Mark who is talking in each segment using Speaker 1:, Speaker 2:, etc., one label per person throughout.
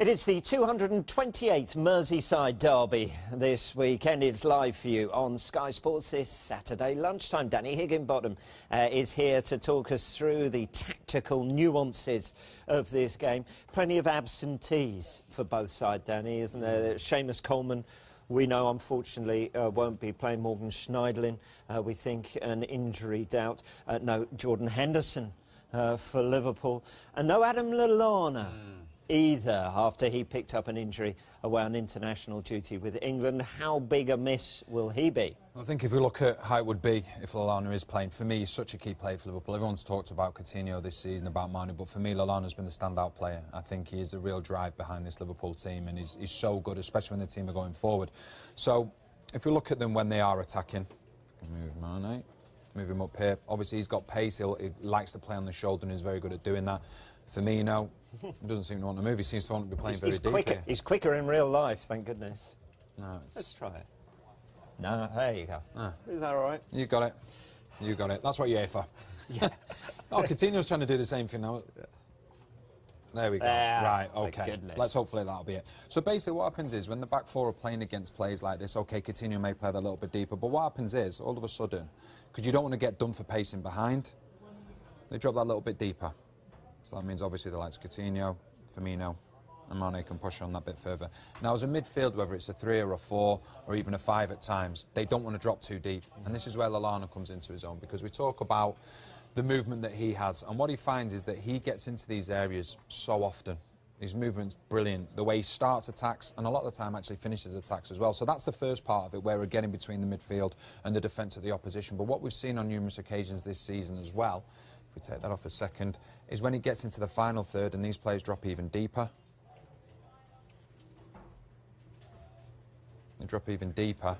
Speaker 1: It is the 228th Merseyside derby this weekend. It's live for you on Sky Sports this Saturday lunchtime. Danny Higginbottom is here to talk us through the tactical nuances of this game. Plenty of absentees for both sides, Danny, isn't there? Seamus Coleman, we know, unfortunately, won't be playing. Morgan Schneiderlin, we think, an injury doubt. No, Jordan Henderson for Liverpool. And no Adam Lallana either, after he picked up an injury away on international duty with England. How big a miss will he be?
Speaker 2: I think if we look at how it would be if Lallana is playing, for me, he's such a key player for Liverpool. Everyone's talked about Coutinho this season, about Mane, but for me, Lallana's been the standout player. I think he is a real drive behind this Liverpool team, and he's so good, especially when the team are going forward. So, if we look at them when they are attacking, move Mane, move him up here. Obviously, he's got pace, he likes to play on the shoulder, and he's very good at doing that. Firmino, he doesn't seem to want to move. He seems to want to be playing very deep here.
Speaker 1: He's quicker in real life, thank goodness.
Speaker 2: No,
Speaker 1: let's try it. No, there you go. Is that all right?
Speaker 2: You got it. You got it. That's what you're here for. Yeah. Oh, Coutinho's trying to do the same thing now. There we go. Right, OK. Let's hopefully that'll be it. So basically what happens is when the back four are playing against players like this, OK, Coutinho may play that a little bit deeper, but what happens is, all of a sudden, because you don't want to get done for pacing behind, they drop that a little bit deeper. So that means obviously the likes of Coutinho, Firmino and Mane can push on that bit further. Now as a midfield, whether it's a 3 or a 4 or even a 5 at times, they don't want to drop too deep. And this is where Lallana comes into his own, because we talk about the movement that he has, and what he finds is that he gets into these areas so often. His movement's brilliant, the way he starts attacks and a lot of the time actually finishes attacks as well. So that's the first part of it, where we're getting between the midfield and the defence of the opposition. But what we've seen on numerous occasions this season as well, if we take that off a second, is when he gets into the final third and these players drop even deeper. They drop even deeper.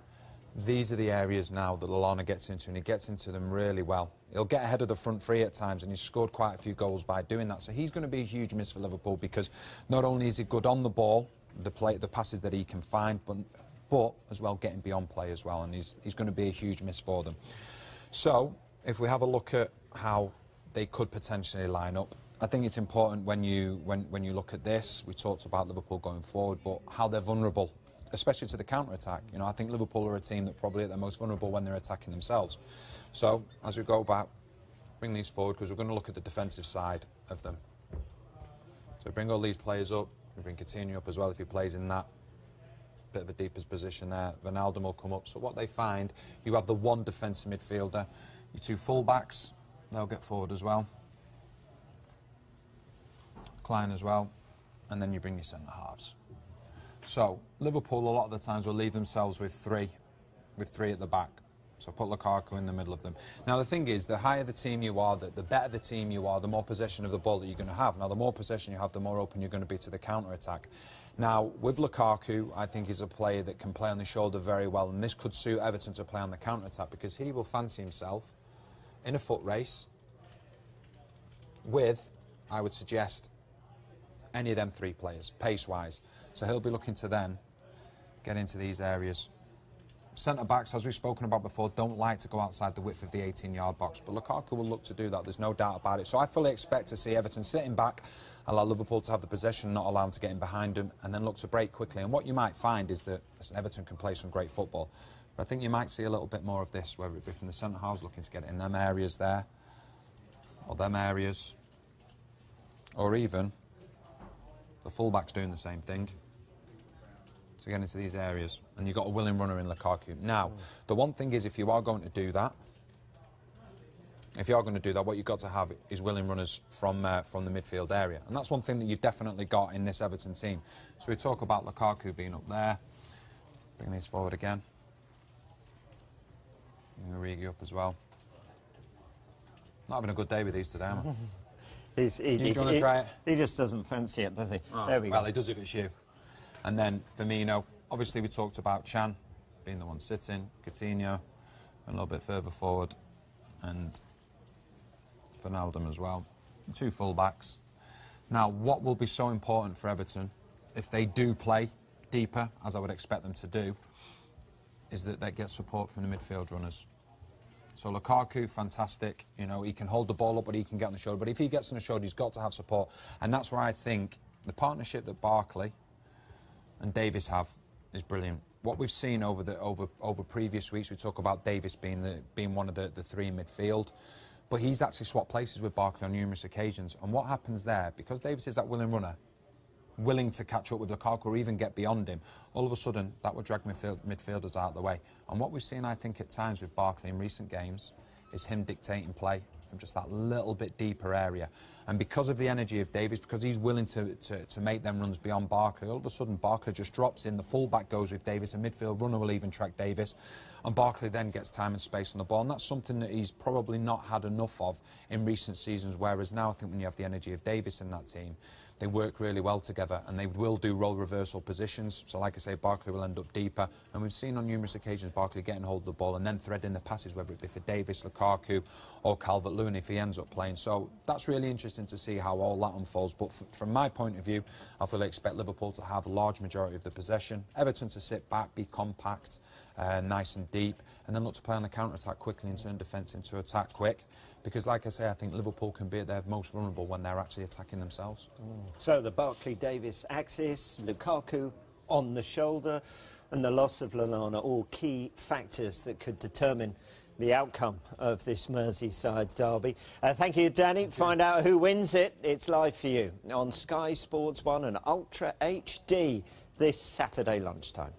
Speaker 2: These are the areas now that Lallana gets into, and he gets into them really well. He'll get ahead of the front three at times, and he's scored quite a few goals by doing that. So he's going to be a huge miss for Liverpool, because not only is he good on the ball, the passes that he can find, but as well getting beyond play as well, and he's going to be a huge miss for them. So if we have a look at how they could potentially line up, I think it's important when you look at this. We talked about Liverpool going forward, but how they're vulnerable, especially to the counter-attack. You know, I think Liverpool are a team that probably are the most vulnerable when they're attacking themselves. So, as we go back, bring these forward, because we're going to look at the defensive side of them. So bring all these players up, we bring Coutinho up as well if he plays in that bit of a deeper position there. Ronaldo will come up. So what they find, you have the one defensive midfielder, your two full-backs, they'll get forward as well. Klein as well, and then you bring your centre-halves. So, Liverpool a lot of the times will leave themselves with three at the back. So put Lukaku in the middle of them. Now the thing is, the higher the team you are, the better the team you are, the more possession of the ball that you're going to have. Now the more possession you have, the more open you're going to be to the counter-attack. Now with Lukaku, I think he's a player that can play on the shoulder very well, and this could suit Everton to play on the counter-attack, because he will fancy himself in a foot race with, I would suggest, any of them three players, pace-wise. So he'll be looking to then get into these areas. Centre-backs, as we've spoken about before, don't like to go outside the width of the 18-yard box, but Lukaku will look to do that, there's no doubt about it. So I fully expect to see Everton sitting back, allow Liverpool to have the possession, not allow them to get in behind them, and then look to break quickly. And what you might find is that Everton can play some great football, but I think you might see a little bit more of this, whether it be from the centre-halves looking to get in them areas there, or them areas, or even the full-backs doing the same thing. To get into these areas, and you've got a willing runner in Lukaku. Now, the one thing is, if you are going to do that, what you've got to have is willing runners from the midfield area, and that's one thing that you've definitely got in this Everton team. So we talk about Lukaku being up there, bring these forward again, bring Origi up as well. Not having a good day with these today, am I? Do you want to try it?
Speaker 1: He just doesn't fancy it, does he?
Speaker 2: Oh,
Speaker 1: there we go.
Speaker 2: Well, he does if it's you. And then Firmino, obviously we talked about Chan being the one sitting, Coutinho a little bit further forward, and Ronaldo as well. Two full-backs. Now, what will be so important for Everton, if they do play deeper, as I would expect them to do, is that they get support from the midfield runners. So Lukaku, fantastic. You know, he can hold the ball up, but he can get on the shoulder. But if he gets on the shoulder, he's got to have support. And that's where I think The partnership that Barkley and Davis have is brilliant. What we've seen over previous weeks, we talk about Davis being one of the three in midfield, but he's actually swapped places with Barkley on numerous occasions. And what happens there, because Davis is that willing runner, willing to catch up with Lukaku or even get beyond him, all of a sudden that would drag midfielders out of the way. And what we've seen, I think, at times with Barkley in recent games is him dictating play from just that little bit deeper area. And because of the energy of Davis, because he's willing to make them runs beyond Barkley, all of a sudden Barkley just drops in, the full-back goes with Davis, a midfield runner will even track Davis, and Barkley then gets time and space on the ball. And that's something that he's probably not had enough of in recent seasons, whereas now I think when you have the energy of Davis in that team, they work really well together, and they will do role reversal positions. So like I say, Barkley will end up deeper, and we've seen on numerous occasions Barkley getting hold of the ball and then threading the passes, whether it be for Davis, Lukaku or Calvert-Lewin if he ends up playing. So that's really interesting to see how all that unfolds. But from my point of view, I fully expect Liverpool to have a large majority of the possession, Everton to sit back, be compact, nice and deep, and then look to play on the counter-attack quickly and turn defence into attack quick. Because, like I say, I think Liverpool can be at their most vulnerable when they're actually attacking themselves.
Speaker 1: So the Barkley-Davis axis, Lukaku on the shoulder, and the loss of Lallana, all key factors that could determine the outcome of this Merseyside derby. Thank you, Danny. Find out who wins it. It's live for you on Sky Sports 1 and Ultra HD this Saturday lunchtime.